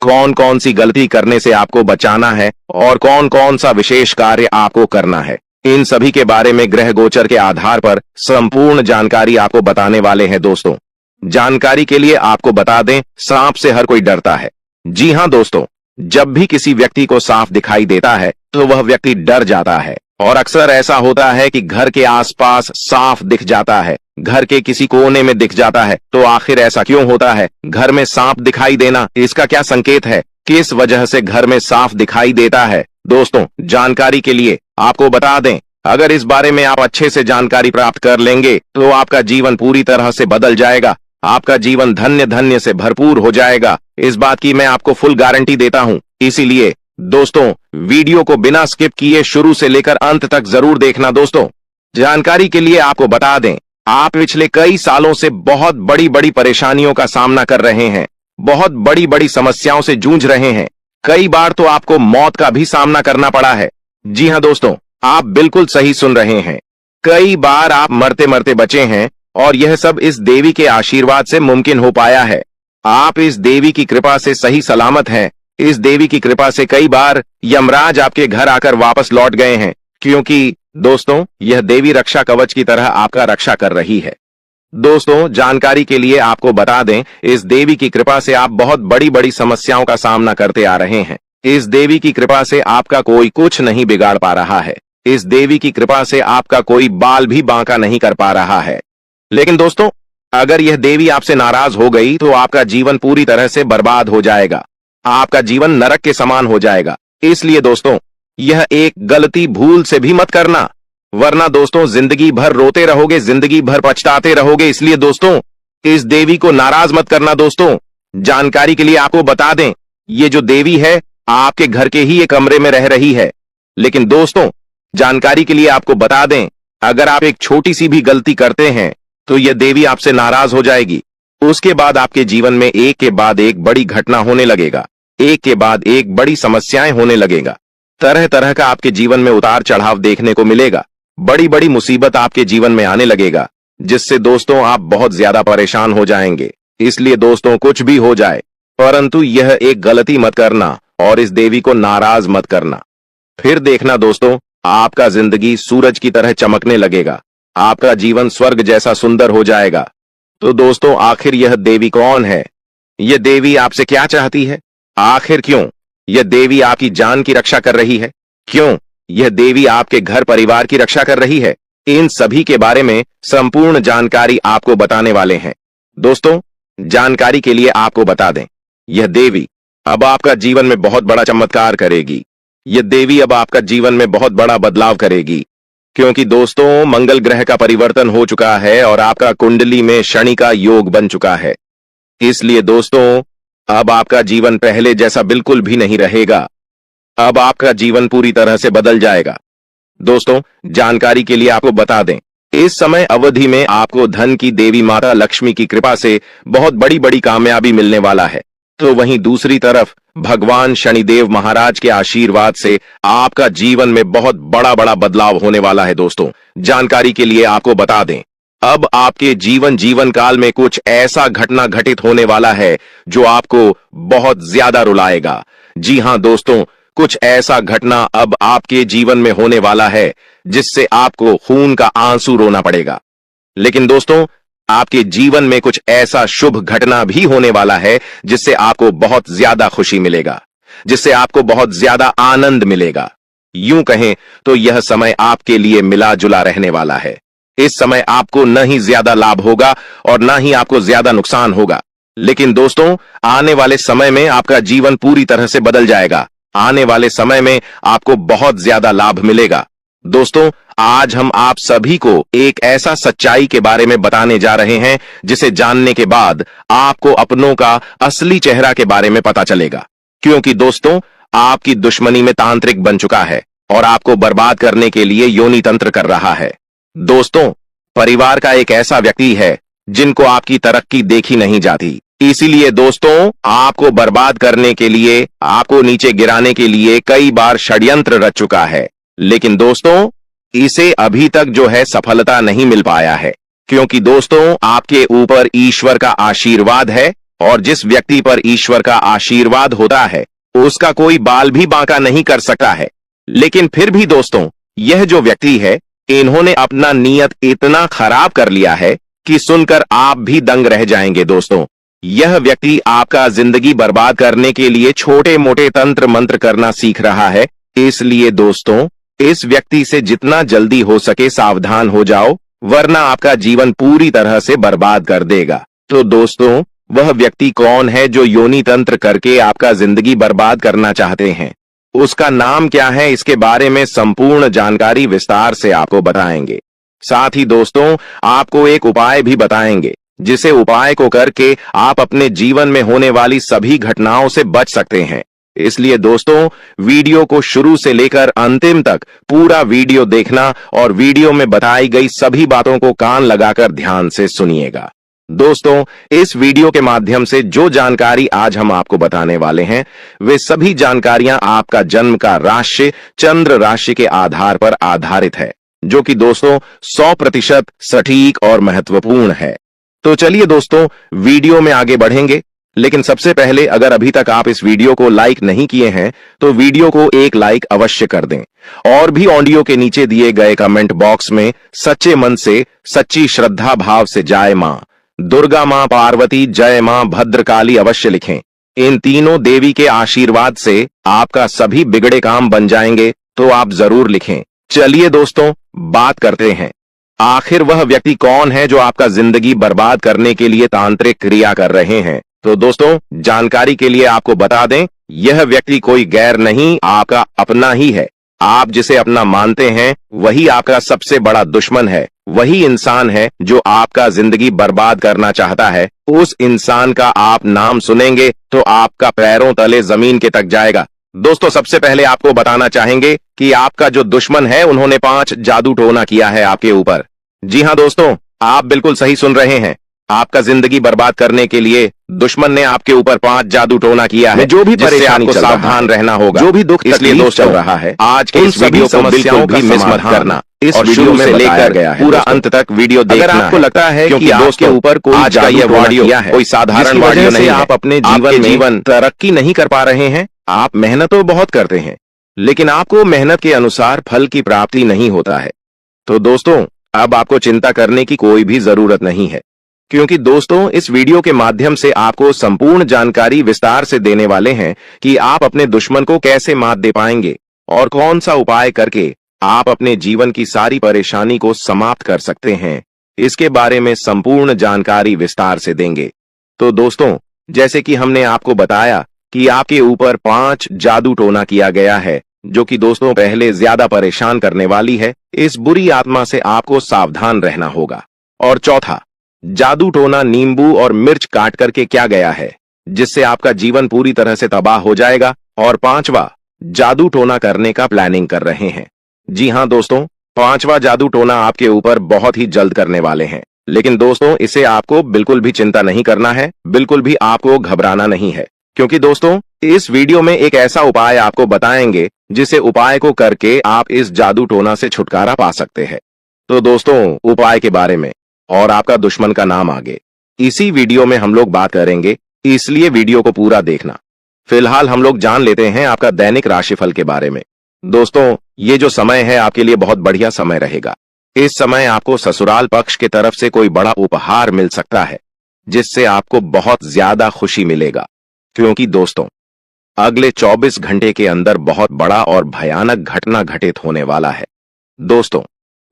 कौन कौन सी गलती करने से आपको बचाना है और कौन कौन सा विशेष कार्य आपको करना है, इन सभी के बारे में ग्रह गोचर के आधार पर संपूर्ण जानकारी आपको बताने वाले हैं। दोस्तों, जानकारी के लिए आपको बता दें, सांप से हर कोई डरता है। जी हां दोस्तों, जब भी किसी व्यक्ति को सांप दिखाई देता है तो वह व्यक्ति डर जाता है और अक्सर ऐसा होता है कि घर के आसपास सांप दिख जाता है, घर के किसी कोने में दिख जाता है। तो आखिर ऐसा क्यों होता है? घर में सांप दिखाई देना इसका क्या संकेत है? किस वजह से घर में सांप दिखाई देता है? दोस्तों, जानकारी के लिए आपको बता दें, अगर इस बारे में आप अच्छे से जानकारी प्राप्त कर लेंगे तो आपका जीवन पूरी तरह से बदल जाएगा, आपका जीवन धन्य धन्य से भरपूर हो जाएगा। इस बात की मैं आपको फुल गारंटी देता हूं। इसीलिए दोस्तों, वीडियो को बिना स्किप किए शुरू से लेकर अंत तक जरूर देखना। दोस्तों, जानकारी के लिए आपको बता दें, आप पिछले कई सालों से बहुत बड़ी बड़ी परेशानियों का सामना कर रहे हैं, बहुत बड़ी बड़ी समस्याओं से जूझ रहे हैं। कई बार तो आपको मौत का भी सामना करना पड़ा है। जी हां दोस्तों, आप बिल्कुल सही सुन रहे हैं। कई बार आप मरते मरते बचे हैं और यह सब इस देवी के आशीर्वाद से मुमकिन हो पाया है। आप इस देवी की कृपा से सही सलामत हैं। इस देवी की कृपा से कई बार यमराज आपके घर आकर वापस लौट गए हैं, क्योंकि दोस्तों यह देवी रक्षा कवच की तरह आपका रक्षा कर रही है। दोस्तों, जानकारी के लिए आपको बता दें, इस देवी की कृपा से आप बहुत बड़ी बड़ी समस्याओं का सामना करते आ रहे हैं। इस देवी की कृपा से आपका कोई कुछ नहीं बिगाड़ पा रहा है। इस देवी की कृपा से आपका कोई बाल भी बांका नहीं कर पा रहा है। लेकिन दोस्तों, अगर यह देवी आपसे नाराज हो गई तो आपका जीवन पूरी तरह से बर्बाद हो जाएगा, आपका जीवन नरक के समान हो जाएगा। इसलिए दोस्तों, यह एक गलती भूल से भी मत करना, वरना दोस्तों जिंदगी भर रोते रहोगे, जिंदगी भर पछताते रहोगे। इसलिए दोस्तों, इस देवी को नाराज मत करना। दोस्तों, जानकारी के लिए आपको बता दें, ये जो देवी है आपके घर के ही एक कमरे में रह रही है। लेकिन दोस्तों, जानकारी के लिए आपको बता दें, अगर आप एक छोटी सी भी गलती करते हैं तो यह देवी आपसे नाराज हो जाएगी। उसके बाद आपके जीवन में एक के बाद एक बड़ी घटना होने लगेगा। एक के बाद एक बड़ी समस्याएं होने लगेगा। तरह तरह का आपके जीवन में उतार चढ़ाव देखने को मिलेगा। बड़ी बड़ी मुसीबत आपके जीवन में आने लगेगा, जिससे दोस्तों आप बहुत ज्यादा परेशान हो जाएंगे। इसलिए दोस्तों कुछ भी हो जाए, परंतु यह एक गलती मत करना और इस देवी को नाराज मत करना। फिर देखना दोस्तों, आपका जिंदगी सूरज की तरह चमकने लगेगा। आपका जीवन स्वर्ग जैसा सुंदर हो जाएगा। तो दोस्तों, आखिर यह देवी कौन है? यह देवी आपसे क्या चाहती है? आखिर क्यों यह देवी आपकी जान की रक्षा कर रही है? क्यों यह देवी आपके घर परिवार की रक्षा कर रही है? इन सभी के बारे में संपूर्ण जानकारी आपको बताने वाले हैं। दोस्तों, जानकारी के लिए आपको बता दें, यह देवी अब आपका जीवन में बहुत बड़ा चमत्कार करेगी। यह देवी अब आपका जीवन में बहुत बड़ा बदलाव करेगी, क्योंकि दोस्तों मंगल ग्रह का परिवर्तन हो चुका है और आपका कुंडली में शनि का योग बन चुका है। इसलिए दोस्तों, अब आपका जीवन पहले जैसा बिल्कुल भी नहीं रहेगा। अब आपका जीवन पूरी तरह से बदल जाएगा। दोस्तों, जानकारी के लिए आपको बता दें, इस समय अवधि में आपको धन की देवी माता लक्ष्मी की कृपा से बहुत बड़ी बड़ी कामयाबी मिलने वाला है। तो वहीं दूसरी तरफ भगवान शनिदेव महाराज के आशीर्वाद से आपका जीवन में बहुत बड़ा बड़ा बदलाव होने वाला है। दोस्तों, जानकारी के लिए आपको बता दें, अब आपके जीवन काल में कुछ ऐसा घटना घटित होने वाला है जो आपको बहुत ज्यादा रुलाएगा। जी हां दोस्तों, कुछ ऐसा घटना अब आपके जीवन में होने वाला है जिससे आपको खून का आंसू रोना पड़ेगा। लेकिन दोस्तों, आपके जीवन में कुछ ऐसा शुभ घटना भी होने वाला है जिससे आपको बहुत ज्यादा खुशी मिलेगा, जिससे आपको बहुत ज्यादा आनंद मिलेगा। यूं कहें तो यह समय आपके लिए मिला जुला रहने वाला है। इस समय आपको न ही ज्यादा लाभ होगा और न ही आपको ज्यादा नुकसान होगा। लेकिन दोस्तों, आने वाले समय में आपका जीवन पूरी तरह से बदल जाएगा। आने वाले समय में आपको बहुत ज्यादा लाभ मिलेगा। दोस्तों, आज हम आप सभी को एक ऐसा सच्चाई के बारे में बताने जा रहे हैं जिसे जानने के बाद आपको अपनों का असली चेहरा के बारे में पता चलेगा। क्योंकि दोस्तों, आपकी दुश्मनी में तांत्रिक बन चुका है और आपको बर्बाद करने के लिए योनि तंत्र कर रहा है। दोस्तों, परिवार का एक ऐसा व्यक्ति है जिनको आपकी तरक्की देखी नहीं जाती। इसीलिए दोस्तों, आपको बर्बाद करने के लिए, आपको नीचे गिराने के लिए कई बार षड्यंत्र रच चुका है। लेकिन दोस्तों, इसे अभी तक जो है सफलता नहीं मिल पाया है, क्योंकि दोस्तों आपके ऊपर ईश्वर का आशीर्वाद है और जिस व्यक्ति पर ईश्वर का आशीर्वाद होता है उसका कोई बाल भी बांका नहीं कर सकता है। लेकिन फिर भी दोस्तों, यह जो व्यक्ति है, इन्होंने अपना नियत इतना खराब कर लिया है कि सुनकर आप भी दंग रह जाएंगे। दोस्तों, यह व्यक्ति आपका जिंदगी बर्बाद करने के लिए छोटे मोटे तंत्र मंत्र करना सीख रहा है। इसलिए दोस्तों, इस व्यक्ति से जितना जल्दी हो सके सावधान हो जाओ, वरना आपका जीवन पूरी तरह से बर्बाद कर देगा। तो दोस्तों, वह व्यक्ति कौन है जो योनि तंत्र करके आपका जिंदगी बर्बाद करना चाहते हैं? उसका नाम क्या है? इसके बारे में संपूर्ण जानकारी विस्तार से आपको बताएंगे। साथ ही दोस्तों, आपको एक उपाय भी बताएंगे, जिसे उपाय को करके आप अपने जीवन में होने वाली सभी घटनाओं से बच सकते हैं। इसलिए दोस्तों, वीडियो को शुरू से लेकर अंतिम तक पूरा वीडियो देखना और वीडियो में बताई गई सभी बातों को कान लगाकर ध्यान से सुनिएगा। दोस्तों, इस वीडियो के माध्यम से जो जानकारी आज हम आपको बताने वाले हैं, वे सभी जानकारियां आपका जन्म का राशि चंद्र राशि के आधार पर आधारित है, जो कि दोस्तों 100% सटीक और महत्वपूर्ण है। तो चलिए दोस्तों, वीडियो में आगे बढ़ेंगे। लेकिन सबसे पहले, अगर अभी तक आप इस वीडियो को लाइक नहीं किए हैं तो वीडियो को एक लाइक अवश्य कर दें और भी ऑडियो के नीचे दिए गए कमेंट बॉक्स में सच्चे मन से, सच्ची श्रद्धा भाव से जय मां दुर्गा, मां पार्वती, जय मां भद्रकाली अवश्य लिखें। इन तीनों देवी के आशीर्वाद से आपका सभी बिगड़े काम बन जाएंगे, तो आप जरूर लिखें। चलिए दोस्तों, बात करते हैं, आखिर वह व्यक्ति कौन है जो आपका जिंदगी बर्बाद करने के लिए तांत्रिक क्रिया कर रहे हैं। तो दोस्तों, जानकारी के लिए आपको बता दें, यह व्यक्ति कोई गैर नहीं, आपका अपना ही है। आप जिसे अपना मानते हैं वही आपका सबसे बड़ा दुश्मन है। वही इंसान है जो आपका जिंदगी बर्बाद करना चाहता है। उस इंसान का आप नाम सुनेंगे तो आपका पैरों तले जमीन के तक जाएगा। दोस्तों, सबसे पहले आपको बताना चाहेंगे कि आपका जो दुश्मन है, उन्होंने 5 जादू टोना किया है आपके ऊपर। जी हां दोस्तों, आप बिल्कुल सही सुन रहे हैं। आपका जिंदगी बर्बाद करने के लिए दुश्मन ने आपके ऊपर 5 जादू टोना किया है। जो भी परेशानी आपको सावधान रहना होगा, जो भी दुख इसलिए दोस्त चल रहा है, आज के इस वीडियो को बिल्कुल भी मिस मत करना। इस वीडियो से लेकर पूरा अंत तक वीडियो देखना। अगर आपको लगता है कि आपके ऊपर कोई आज का ये वीडियो कोई साधारण वीडियो नहीं, आप अपने जीवन तरक्की नहीं कर पा रहे हैं, आप मेहनत तो बहुत करते हैं लेकिन आपको मेहनत के अनुसार फल की प्राप्ति नहीं होता है, तो दोस्तों अब आपको चिंता करने की कोई भी जरूरत नहीं है, क्योंकि दोस्तों इस वीडियो के माध्यम से आपको संपूर्ण जानकारी विस्तार से देने वाले हैं कि आप अपने दुश्मन को कैसे मात दे पाएंगे और कौन सा उपाय करके आप अपने जीवन की सारी परेशानी को समाप्त कर सकते हैं। इसके बारे में संपूर्ण जानकारी विस्तार से देंगे। तो दोस्तों जैसे कि हमने आपको बताया कि आपके ऊपर 5 जादू टोना किया गया है, जो कि दोस्तों पहले ज्यादा परेशान करने वाली है। इस बुरी आत्मा से आपको सावधान रहना होगा। और चौथा, जादू टोना नींबू और मिर्च काट करके क्या गया है, जिससे आपका जीवन पूरी तरह से तबाह हो जाएगा। और 5वां, जादू टोना करने का प्लानिंग कर रहे हैं। जी हां दोस्तों, 5वां जादू टोना आपके ऊपर बहुत ही जल्द करने वाले हैं, लेकिन दोस्तों इसे आपको बिल्कुल भी चिंता नहीं करना है, बिल्कुल भी आपको घबराना नहीं है, क्योंकि दोस्तों इस वीडियो में एक ऐसा उपाय आपको बताएंगे जिसे उपाय को करके आप इस जादू टोना से छुटकारा पा सकते हैं। तो दोस्तों उपाय के बारे में और आपका दुश्मन का नाम आगे इसी वीडियो में हम लोग बात करेंगे, इसलिए वीडियो को पूरा देखना। फिलहाल हम लोग जान लेते हैं आपका दैनिक राशिफल के बारे में। दोस्तों ये जो समय है आपके लिए बहुत बढ़िया समय रहेगा। इस समय आपको ससुराल पक्ष की तरफ से कोई बड़ा उपहार मिल सकता है, जिससे आपको बहुत ज्यादा खुशी मिलेगा, क्योंकि दोस्तों अगले 24 घंटे के अंदर बहुत बड़ा और भयानक घटना घटित होने वाला है। दोस्तों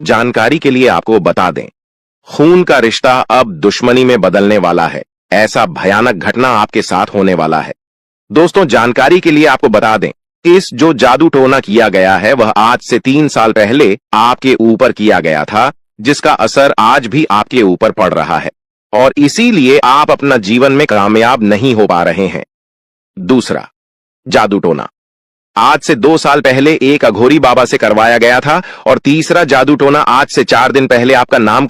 जानकारी के लिए आपको बता दें, खून का रिश्ता अब दुश्मनी में बदलने वाला है। ऐसा भयानक घटना आपके साथ होने वाला है। दोस्तों जानकारी के लिए आपको बता दें, इस जो जादू टोना किया गया है वह आज से 3 साल पहले आपके ऊपर किया गया था, जिसका असर आज भी आपके ऊपर पड़ रहा है और इसीलिए आप अपना जीवन में कामयाब नहीं हो पा रहे हैं। दूसरा जादू टोना आज से 2 साल पहले एक अघोरी बाबा से करवाया गया था और तीसरा जादू टोना आज से 4 दिन पहले आपका नाम